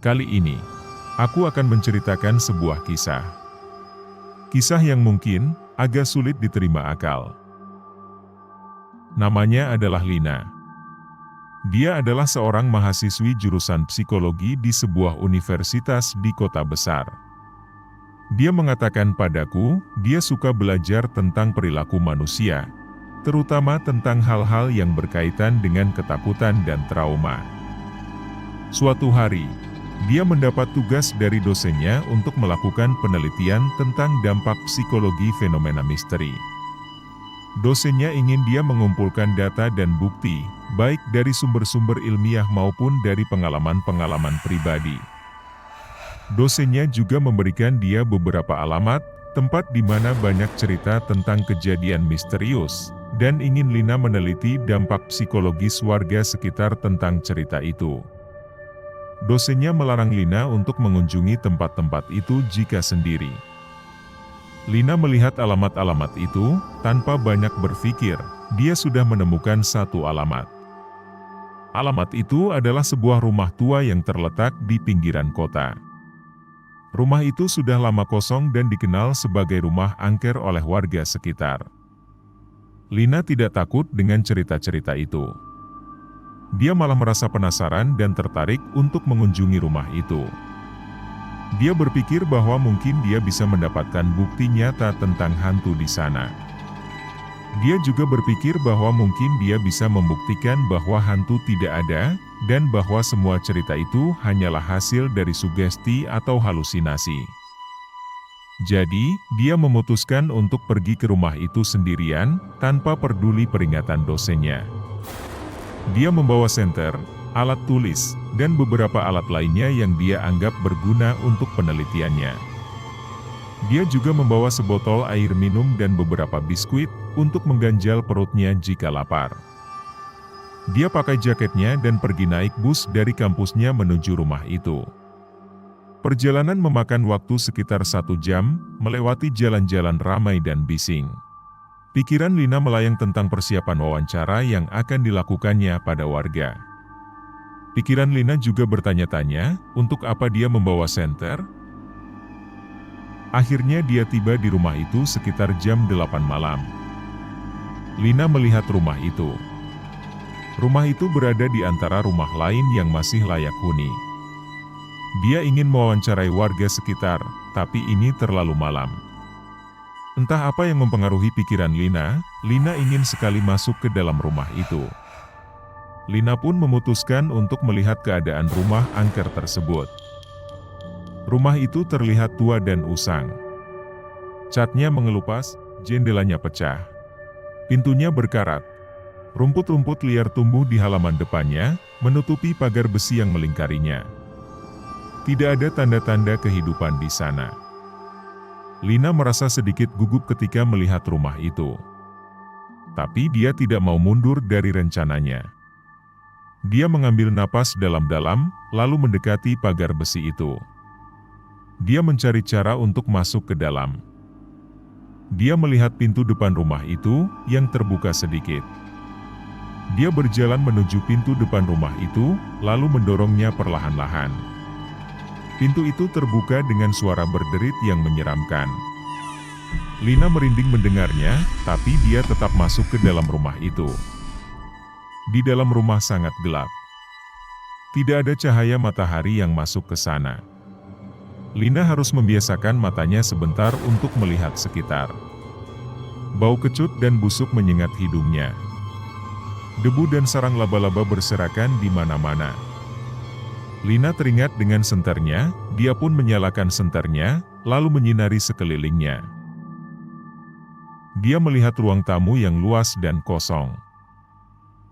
Kali ini, aku akan menceritakan sebuah kisah. Kisah yang mungkin agak sulit diterima akal. Namanya adalah Lina. Dia adalah seorang mahasiswi jurusan psikologi di sebuah universitas di kota besar. Dia mengatakan padaku, dia suka belajar tentang perilaku manusia, terutama tentang hal-hal yang berkaitan dengan ketakutan dan trauma. Suatu hari, dia mendapat tugas dari dosennya untuk melakukan penelitian tentang dampak psikologi fenomena misteri. Dosennya ingin dia mengumpulkan data dan bukti, baik dari sumber-sumber ilmiah maupun dari pengalaman-pengalaman pribadi. Dosennya juga memberikan dia beberapa alamat, tempat di mana banyak cerita tentang kejadian misterius, dan ingin Lina meneliti dampak psikologis warga sekitar tentang cerita itu. Dosennya melarang Lina untuk mengunjungi tempat-tempat itu jika sendiri. Lina melihat alamat-alamat itu, tanpa banyak berpikir, dia sudah menemukan satu alamat. Alamat itu adalah sebuah rumah tua yang terletak di pinggiran kota. Rumah itu sudah lama kosong dan dikenal sebagai rumah angker oleh warga sekitar. Lina tidak takut dengan cerita-cerita itu. Dia malah merasa penasaran dan tertarik untuk mengunjungi rumah itu. Dia berpikir bahwa mungkin dia bisa mendapatkan bukti nyata tentang hantu di sana. Dia juga berpikir bahwa mungkin dia bisa membuktikan bahwa hantu tidak ada, dan bahwa semua cerita itu hanyalah hasil dari sugesti atau halusinasi. Jadi, dia memutuskan untuk pergi ke rumah itu sendirian, tanpa peduli peringatan dosennya. Dia membawa senter, alat tulis, dan beberapa alat lainnya yang dia anggap berguna untuk penelitiannya. Dia juga membawa sebotol air minum dan beberapa biskuit, untuk mengganjal perutnya jika lapar. Dia pakai jaketnya dan pergi naik bus dari kampusnya menuju rumah itu. Perjalanan memakan waktu sekitar 1 jam, melewati jalan-jalan ramai dan bising. Pikiran Lina melayang tentang persiapan wawancara yang akan dilakukannya pada warga. Pikiran Lina juga bertanya-tanya, untuk apa dia membawa senter? Akhirnya dia tiba di rumah itu sekitar jam 8 malam. Lina melihat rumah itu. Rumah itu berada di antara rumah lain yang masih layak huni. Dia ingin mewawancarai warga sekitar, tapi ini terlalu malam. Entah apa yang mempengaruhi pikiran Lina, Lina ingin sekali masuk ke dalam rumah itu. Lina pun memutuskan untuk melihat keadaan rumah angker tersebut. Rumah itu terlihat tua dan usang. Catnya mengelupas, jendelanya pecah. Pintunya berkarat. Rumput-rumput liar tumbuh di halaman depannya, menutupi pagar besi yang melingkarinya. Tidak ada tanda-tanda kehidupan di sana. Lina merasa sedikit gugup ketika melihat rumah itu. Tapi dia tidak mau mundur dari rencananya. Dia mengambil napas dalam-dalam, lalu mendekati pagar besi itu. Dia mencari cara untuk masuk ke dalam. Dia melihat pintu depan rumah itu, yang terbuka sedikit. Dia berjalan menuju pintu depan rumah itu, lalu mendorongnya perlahan-lahan. Pintu itu terbuka dengan suara berderit yang menyeramkan. Lina merinding mendengarnya, tapi dia tetap masuk ke dalam rumah itu. Di dalam rumah sangat gelap. Tidak ada cahaya matahari yang masuk ke sana. Lina harus membiasakan matanya sebentar untuk melihat sekitar. Bau kecut dan busuk menyengat hidungnya. Debu dan sarang laba-laba berserakan di mana-mana. Lina teringat dengan senternya, dia pun menyalakan senternya, lalu menyinari sekelilingnya. Dia melihat ruang tamu yang luas dan kosong.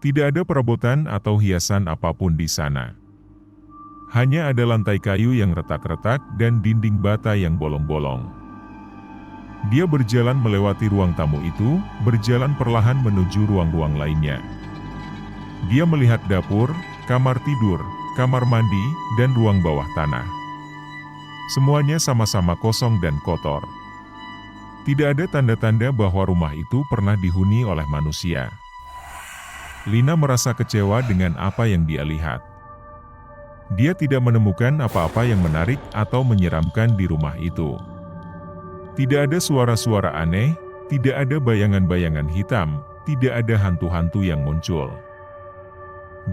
Tidak ada perabotan atau hiasan apapun di sana. Hanya ada lantai kayu yang retak-retak dan dinding bata yang bolong-bolong. Dia berjalan melewati ruang tamu itu, berjalan perlahan menuju ruang-ruang lainnya. Dia melihat dapur, kamar tidur, kamar mandi, dan ruang bawah tanah. Semuanya sama-sama kosong dan kotor. Tidak ada tanda-tanda bahwa rumah itu pernah dihuni oleh manusia. Lina merasa kecewa dengan apa yang dia lihat. Dia tidak menemukan apa-apa yang menarik atau menyeramkan di rumah itu. Tidak ada suara-suara aneh, tidak ada bayangan-bayangan hitam, tidak ada hantu-hantu yang muncul.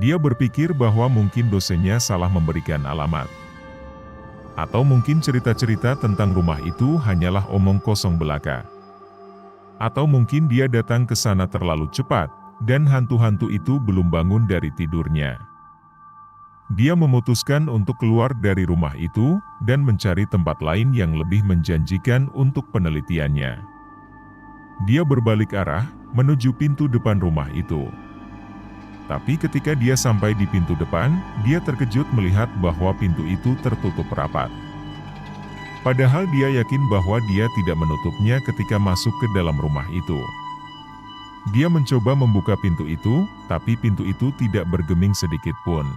Dia berpikir bahwa mungkin dosennya salah memberikan alamat. Atau mungkin cerita-cerita tentang rumah itu hanyalah omong kosong belaka. Atau mungkin dia datang ke sana terlalu cepat, dan hantu-hantu itu belum bangun dari tidurnya. Dia memutuskan untuk keluar dari rumah itu, dan mencari tempat lain yang lebih menjanjikan untuk penelitiannya. Dia berbalik arah, menuju pintu depan rumah itu. Tapi ketika dia sampai di pintu depan, dia terkejut melihat bahwa pintu itu tertutup rapat. Padahal dia yakin bahwa dia tidak menutupnya ketika masuk ke dalam rumah itu. Dia mencoba membuka pintu itu, tapi pintu itu tidak bergeming sedikit pun.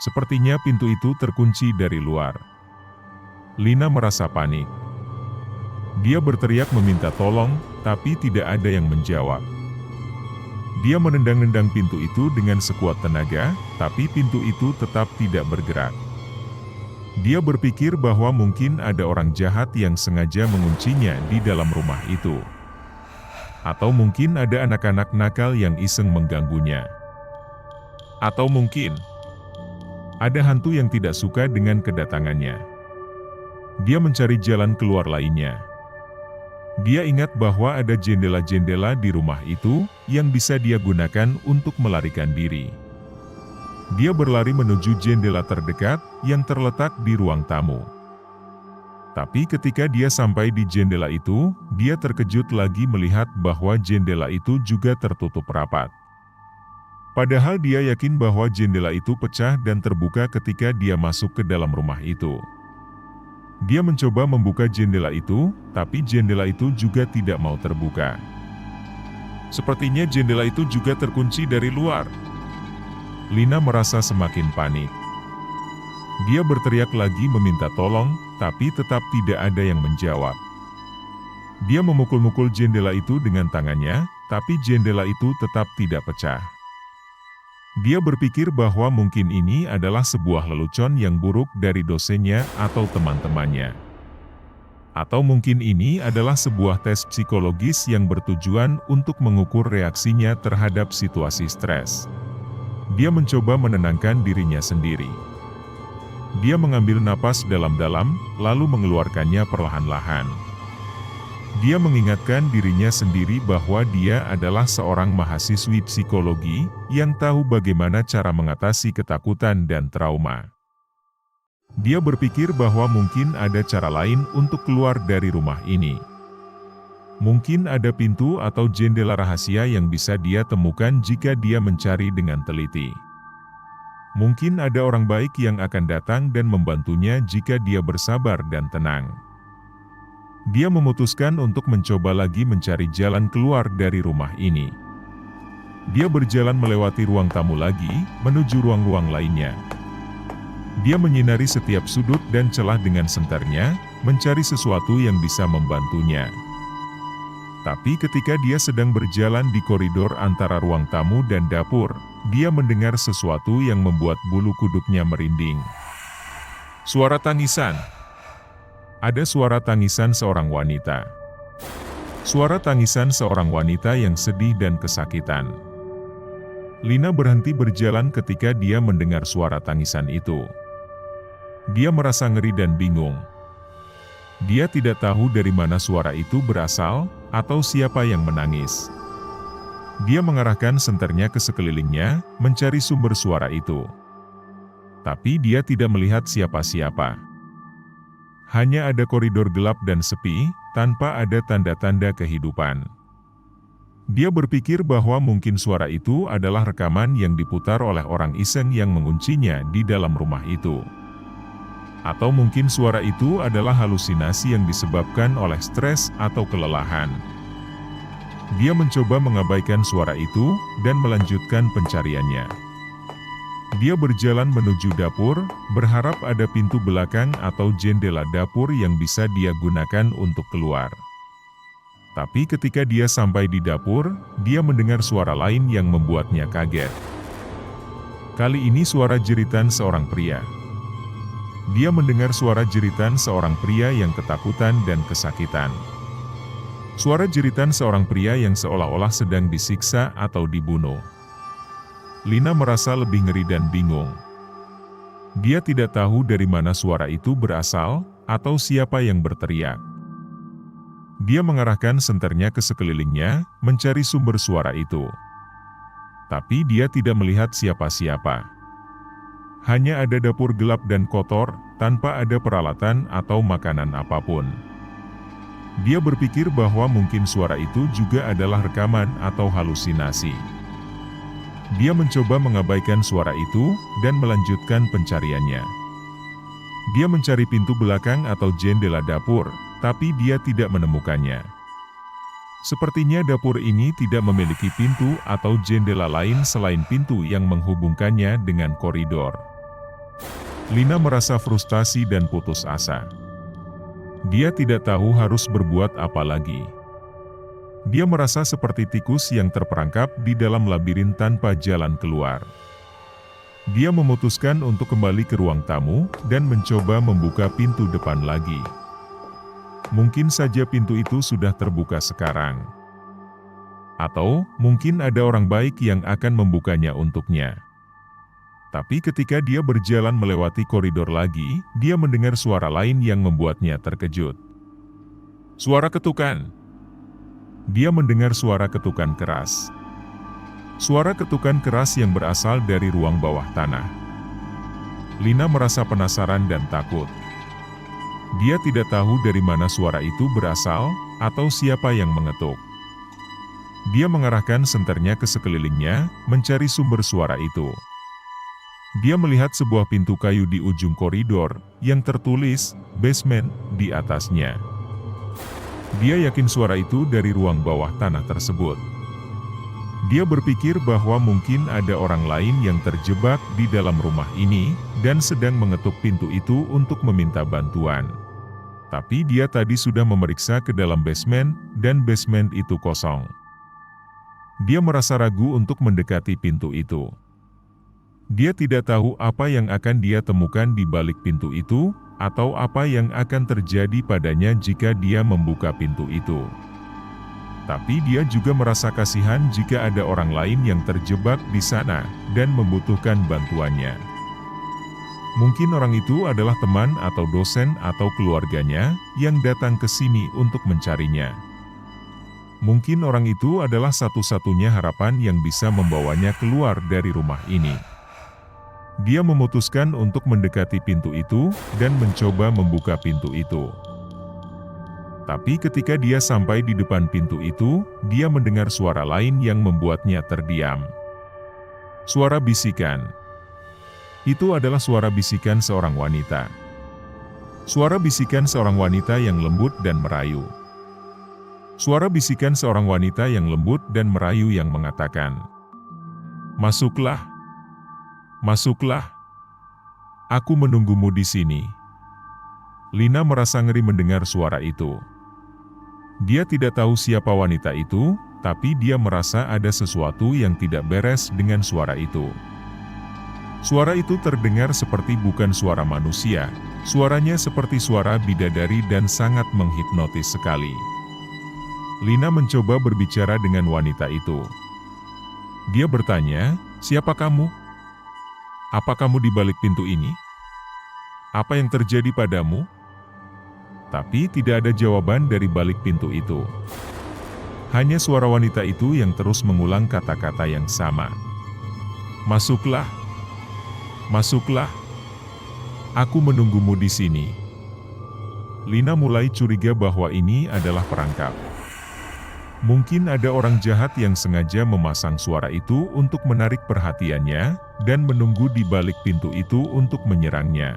Sepertinya pintu itu terkunci dari luar. Lina merasa panik. Dia berteriak meminta tolong, tapi tidak ada yang menjawab. Dia menendang-nendang pintu itu dengan sekuat tenaga, tapi pintu itu tetap tidak bergerak. Dia berpikir bahwa mungkin ada orang jahat yang sengaja menguncinya di dalam rumah itu. Atau mungkin ada anak-anak nakal yang iseng mengganggunya. Atau mungkin ada hantu yang tidak suka dengan kedatangannya. Dia mencari jalan keluar lainnya. Dia ingat bahwa ada jendela-jendela di rumah itu yang bisa dia gunakan untuk melarikan diri. Dia berlari menuju jendela terdekat yang terletak di ruang tamu. Tapi ketika dia sampai di jendela itu, dia terkejut lagi melihat bahwa jendela itu juga tertutup rapat. Padahal dia yakin bahwa jendela itu pecah dan terbuka ketika dia masuk ke dalam rumah itu. Dia mencoba membuka jendela itu, tapi jendela itu juga tidak mau terbuka. Sepertinya jendela itu juga terkunci dari luar. Lina merasa semakin panik. Dia berteriak lagi meminta tolong, tapi tetap tidak ada yang menjawab. Dia memukul-mukul jendela itu dengan tangannya, tapi jendela itu tetap tidak pecah. Dia berpikir bahwa mungkin ini adalah sebuah lelucon yang buruk dari dosennya atau teman-temannya. Atau mungkin ini adalah sebuah tes psikologis yang bertujuan untuk mengukur reaksinya terhadap situasi stres. Dia mencoba menenangkan dirinya sendiri. Dia mengambil napas dalam-dalam, lalu mengeluarkannya perlahan-lahan. Dia mengingatkan dirinya sendiri bahwa dia adalah seorang mahasiswi psikologi yang tahu bagaimana cara mengatasi ketakutan dan trauma. Dia berpikir bahwa mungkin ada cara lain untuk keluar dari rumah ini. Mungkin ada pintu atau jendela rahasia yang bisa dia temukan jika dia mencari dengan teliti. Mungkin ada orang baik yang akan datang dan membantunya jika dia bersabar dan tenang. Dia memutuskan untuk mencoba lagi mencari jalan keluar dari rumah ini. Dia berjalan melewati ruang tamu lagi, menuju ruang-ruang lainnya. Dia menyinari setiap sudut dan celah dengan senternya, mencari sesuatu yang bisa membantunya. Tapi ketika dia sedang berjalan di koridor antara ruang tamu dan dapur, dia mendengar sesuatu yang membuat bulu kuduknya merinding. Suara tangisan. Ada suara tangisan seorang wanita. Suara tangisan seorang wanita yang sedih dan kesakitan. Lina berhenti berjalan ketika dia mendengar suara tangisan itu. Dia merasa ngeri dan bingung. Dia tidak tahu dari mana suara itu berasal, atau siapa yang menangis. Dia mengarahkan senternya ke sekelilingnya, mencari sumber suara itu. Tapi dia tidak melihat siapa-siapa. Hanya ada koridor gelap dan sepi, tanpa ada tanda-tanda kehidupan. Dia berpikir bahwa mungkin suara itu adalah rekaman yang diputar oleh orang iseng yang menguncinya di dalam rumah itu. Atau mungkin suara itu adalah halusinasi yang disebabkan oleh stres atau kelelahan. Dia mencoba mengabaikan suara itu, dan melanjutkan pencariannya. Dia berjalan menuju dapur, berharap ada pintu belakang atau jendela dapur yang bisa dia gunakan untuk keluar. Tapi ketika dia sampai di dapur, dia mendengar suara lain yang membuatnya kaget. Kali ini suara jeritan seorang pria. Dia mendengar suara jeritan seorang pria yang ketakutan dan kesakitan. Suara jeritan seorang pria yang seolah-olah sedang disiksa atau dibunuh. Lina merasa lebih ngeri dan bingung. Dia tidak tahu dari mana suara itu berasal, atau siapa yang berteriak. Dia mengarahkan senternya ke sekelilingnya, mencari sumber suara itu. Tapi dia tidak melihat siapa-siapa. Hanya ada dapur gelap dan kotor, tanpa ada peralatan atau makanan apapun. Dia berpikir bahwa mungkin suara itu juga adalah rekaman atau halusinasi. Dia mencoba mengabaikan suara itu, dan melanjutkan pencariannya. Dia mencari pintu belakang atau jendela dapur, tapi dia tidak menemukannya. Sepertinya dapur ini tidak memiliki pintu atau jendela lain selain pintu yang menghubungkannya dengan koridor. Lina merasa frustasi dan putus asa. Dia tidak tahu harus berbuat apa lagi. Dia merasa seperti tikus yang terperangkap di dalam labirin tanpa jalan keluar. Dia memutuskan untuk kembali ke ruang tamu dan mencoba membuka pintu depan lagi. Mungkin saja pintu itu sudah terbuka sekarang. Atau mungkin ada orang baik yang akan membukanya untuknya. Tapi ketika dia berjalan melewati koridor lagi, dia mendengar suara lain yang membuatnya terkejut. Suara ketukan. Dia mendengar suara ketukan keras. Suara ketukan keras yang berasal dari ruang bawah tanah. Lina merasa penasaran dan takut. Dia tidak tahu dari mana suara itu berasal, atau siapa yang mengetuk. Dia mengarahkan senternya ke sekelilingnya, mencari sumber suara itu. Dia melihat sebuah pintu kayu di ujung koridor, yang tertulis, basement, di atasnya. Dia yakin suara itu dari ruang bawah tanah tersebut. Dia berpikir bahwa mungkin ada orang lain yang terjebak di dalam rumah ini, dan sedang mengetuk pintu itu untuk meminta bantuan. Tapi dia tadi sudah memeriksa ke dalam basement, dan basement itu kosong. Dia merasa ragu untuk mendekati pintu itu. Dia tidak tahu apa yang akan dia temukan di balik pintu itu, atau apa yang akan terjadi padanya jika dia membuka pintu itu. Tapi dia juga merasa kasihan jika ada orang lain yang terjebak di sana, dan membutuhkan bantuannya. Mungkin orang itu adalah teman atau dosen atau keluarganya, yang datang ke sini untuk mencarinya. Mungkin orang itu adalah satu-satunya harapan yang bisa membawanya keluar dari rumah ini. Dia memutuskan untuk mendekati pintu itu, dan mencoba membuka pintu itu. Tapi ketika dia sampai di depan pintu itu, dia mendengar suara lain yang membuatnya terdiam. Suara bisikan. Itu adalah suara bisikan seorang wanita. Suara bisikan seorang wanita yang lembut dan merayu. Suara bisikan seorang wanita yang lembut dan merayu yang mengatakan, "Masuklah. Masuklah. Aku menunggumu di sini." Lina merasa ngeri mendengar suara itu. Dia tidak tahu siapa wanita itu, tapi dia merasa ada sesuatu yang tidak beres dengan suara itu. Suara itu terdengar seperti bukan suara manusia, suaranya seperti suara bidadari dan sangat menghipnotis sekali. Lina mencoba berbicara dengan wanita itu. Dia bertanya, "Siapa kamu? Apa kamu di balik pintu ini? Apa yang terjadi padamu?" Tapi tidak ada jawaban dari balik pintu itu. Hanya suara wanita itu yang terus mengulang kata-kata yang sama. "Masuklah. Masuklah. Aku menunggumu di sini." Lina mulai curiga bahwa ini adalah perangkap. Mungkin ada orang jahat yang sengaja memasang suara itu untuk menarik perhatiannya, dan menunggu di balik pintu itu untuk menyerangnya.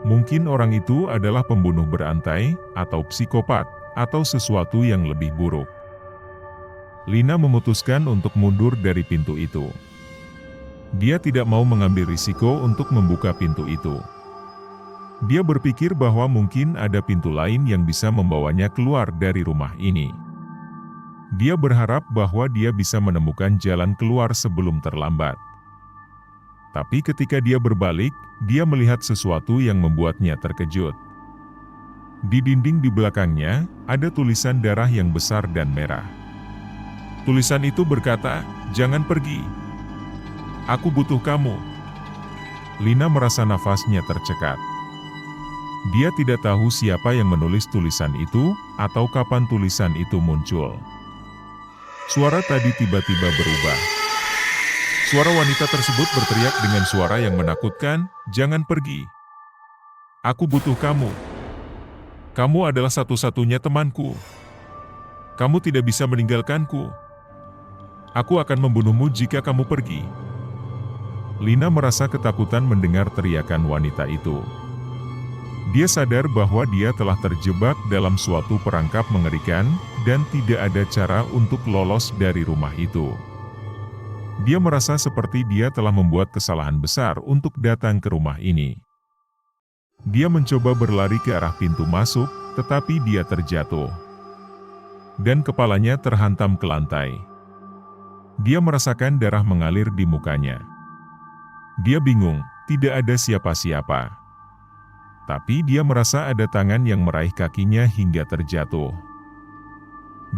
Mungkin orang itu adalah pembunuh berantai, atau psikopat, atau sesuatu yang lebih buruk. Lina memutuskan untuk mundur dari pintu itu. Dia tidak mau mengambil risiko untuk membuka pintu itu. Dia berpikir bahwa mungkin ada pintu lain yang bisa membawanya keluar dari rumah ini. Dia berharap bahwa dia bisa menemukan jalan keluar sebelum terlambat. Tapi ketika dia berbalik, dia melihat sesuatu yang membuatnya terkejut. Di dinding di belakangnya, ada tulisan darah yang besar dan merah. Tulisan itu berkata, "Jangan pergi. Aku butuh kamu." Lina merasa nafasnya tercekat. Dia tidak tahu siapa yang menulis tulisan itu, atau kapan tulisan itu muncul. Suara tadi tiba-tiba berubah. Suara wanita tersebut berteriak dengan suara yang menakutkan, "Jangan pergi. Aku butuh kamu. Kamu adalah satu-satunya temanku. Kamu tidak bisa meninggalkanku. Aku akan membunuhmu jika kamu pergi." Lina merasa ketakutan mendengar teriakan wanita itu. Dia sadar bahwa dia telah terjebak dalam suatu perangkap mengerikan, dan tidak ada cara untuk lolos dari rumah itu. Dia merasa seperti dia telah membuat kesalahan besar untuk datang ke rumah ini. Dia mencoba berlari ke arah pintu masuk, tetapi dia terjatuh. Dan kepalanya terhantam ke lantai. Dia merasakan darah mengalir di mukanya. Dia bingung, tidak ada siapa-siapa. Tapi dia merasa ada tangan yang meraih kakinya hingga terjatuh.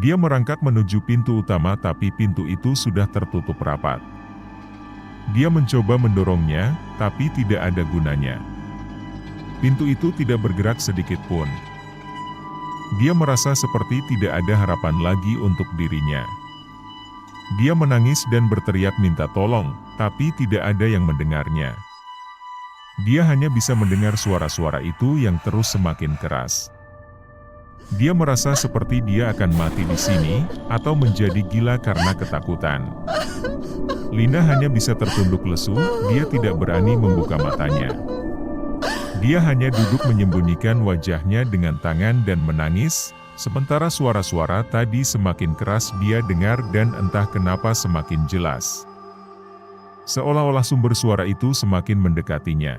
Dia merangkak menuju pintu utama, tapi pintu itu sudah tertutup rapat. Dia mencoba mendorongnya, tapi tidak ada gunanya. Pintu itu tidak bergerak sedikit pun. Dia merasa seperti tidak ada harapan lagi untuk dirinya. Dia menangis dan berteriak minta tolong, tapi tidak ada yang mendengarnya. Dia hanya bisa mendengar suara-suara itu yang terus semakin keras. Dia merasa seperti dia akan mati di sini, atau menjadi gila karena ketakutan. Lina hanya bisa tertunduk lesu, dia tidak berani membuka matanya. Dia hanya duduk menyembunyikan wajahnya dengan tangan dan menangis, sementara suara-suara tadi semakin keras dia dengar dan entah kenapa semakin jelas. Seolah-olah sumber suara itu semakin mendekatinya.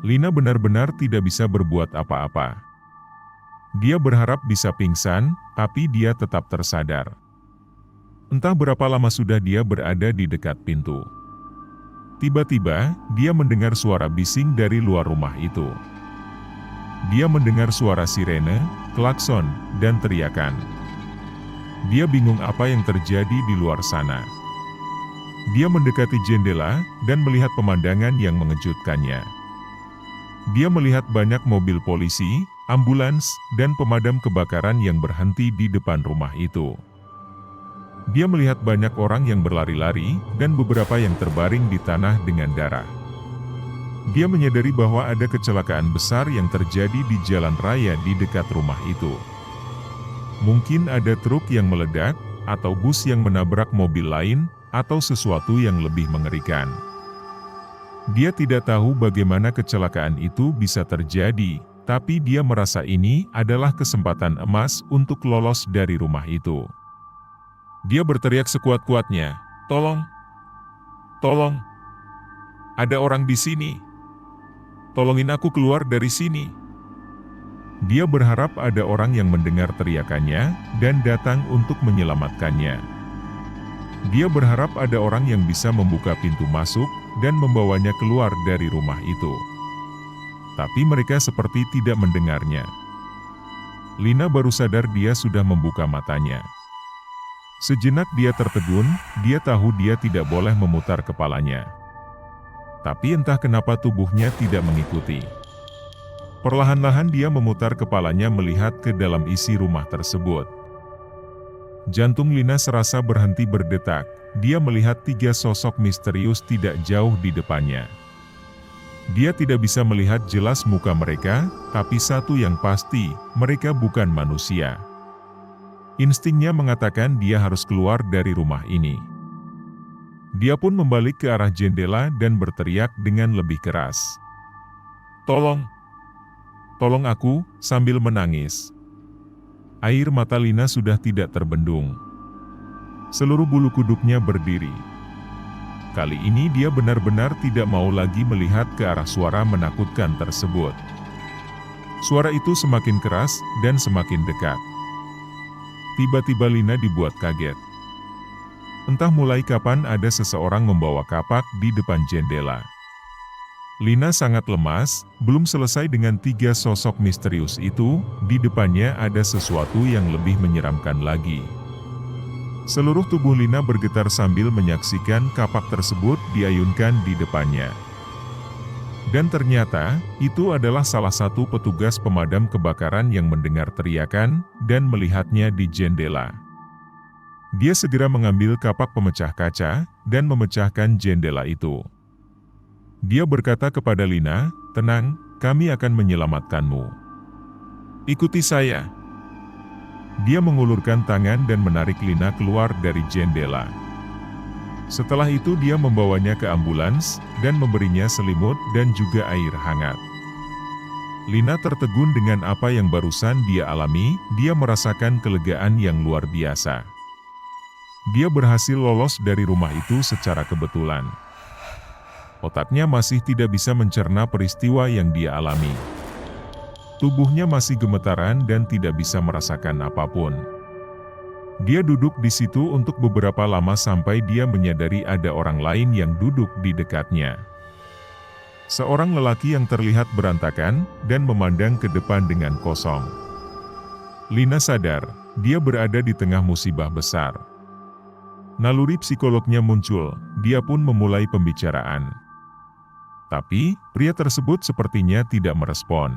Lina benar-benar tidak bisa berbuat apa-apa. Dia berharap bisa pingsan, tapi dia tetap tersadar. Entah berapa lama sudah dia berada di dekat pintu. Tiba-tiba, dia mendengar suara bising dari luar rumah itu. Dia mendengar suara sirene, klakson, dan teriakan. Dia bingung apa yang terjadi di luar sana. Dia mendekati jendela, dan melihat pemandangan yang mengejutkannya. Dia melihat banyak mobil polisi, ambulans, dan pemadam kebakaran yang berhenti di depan rumah itu. Dia melihat banyak orang yang berlari-lari, dan beberapa yang terbaring di tanah dengan darah. Dia menyadari bahwa ada kecelakaan besar yang terjadi di jalan raya di dekat rumah itu. Mungkin ada truk yang meledak, atau bus yang menabrak mobil lain, atau sesuatu yang lebih mengerikan. Dia tidak tahu bagaimana kecelakaan itu bisa terjadi, tapi dia merasa ini adalah kesempatan emas untuk lolos dari rumah itu. Dia berteriak sekuat-kuatnya, "Tolong! Tolong! Ada orang di sini! Tolongin aku keluar dari sini!" Dia berharap ada orang yang mendengar teriakannya, dan datang untuk menyelamatkannya. Dia berharap ada orang yang bisa membuka pintu masuk, dan membawanya keluar dari rumah itu. Tapi mereka seperti tidak mendengarnya. Lina baru sadar dia sudah membuka matanya. Sejenak dia tertegun, dia tahu dia tidak boleh memutar kepalanya. Tapi entah kenapa tubuhnya tidak mengikuti. Perlahan-lahan dia memutar kepalanya melihat ke dalam isi rumah tersebut. Jantung Lina serasa berhenti berdetak, dia melihat 3 sosok misterius tidak jauh di depannya. Dia tidak bisa melihat jelas muka mereka, tapi satu yang pasti, mereka bukan manusia. Instingnya mengatakan dia harus keluar dari rumah ini. Dia pun membalik ke arah jendela dan berteriak dengan lebih keras. "Tolong! Tolong aku!" sambil menangis. Air mata Lina sudah tidak terbendung. Seluruh bulu kuduknya berdiri. Kali ini dia benar-benar tidak mau lagi melihat ke arah suara menakutkan tersebut. Suara itu semakin keras dan semakin dekat. Tiba-tiba Lina dibuat kaget. Entah mulai kapan ada seseorang membawa kapak di depan jendela. Lina sangat lemas, belum selesai dengan 3 sosok misterius itu, di depannya ada sesuatu yang lebih menyeramkan lagi. Seluruh tubuh Lina bergetar sambil menyaksikan kapak tersebut diayunkan di depannya. Dan ternyata, itu adalah salah satu petugas pemadam kebakaran yang mendengar teriakan dan melihatnya di jendela. Dia segera mengambil kapak pemecah kaca dan memecahkan jendela itu. Dia berkata kepada Lina, "Tenang, kami akan menyelamatkanmu. Ikuti saya." Dia mengulurkan tangan dan menarik Lina keluar dari jendela. Setelah itu dia membawanya ke ambulans, dan memberinya selimut dan juga air hangat. Lina tertegun dengan apa yang barusan dia alami, dia merasakan kelegaan yang luar biasa. Dia berhasil lolos dari rumah itu secara kebetulan. Otaknya masih tidak bisa mencerna peristiwa yang dia alami. Tubuhnya masih gemetaran dan tidak bisa merasakan apapun. Dia duduk di situ untuk beberapa lama sampai dia menyadari ada orang lain yang duduk di dekatnya. Seorang lelaki yang terlihat berantakan dan memandang ke depan dengan kosong. Lina sadar, dia berada di tengah musibah besar. Naluri psikolognya muncul, dia pun memulai pembicaraan. Tapi, pria tersebut sepertinya tidak merespon.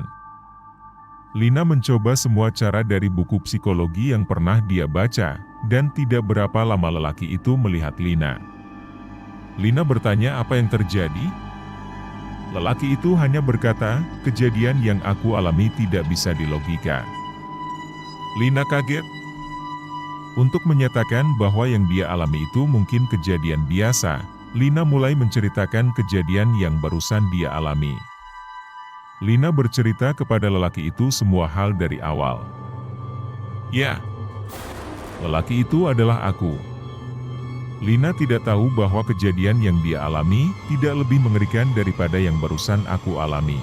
Lina mencoba semua cara dari buku psikologi yang pernah dia baca, dan tidak berapa lama lelaki itu melihat Lina. Lina bertanya apa yang terjadi. Lelaki itu hanya berkata, "Kejadian yang aku alami tidak bisa dilogika." Lina kaget. Untuk menyatakan bahwa yang dia alami itu mungkin kejadian biasa, Lina mulai menceritakan kejadian yang barusan dia alami. Lina bercerita kepada lelaki itu semua hal dari awal. "Ya, lelaki itu adalah aku." Lina tidak tahu bahwa kejadian yang dia alami tidak lebih mengerikan daripada yang barusan aku alami.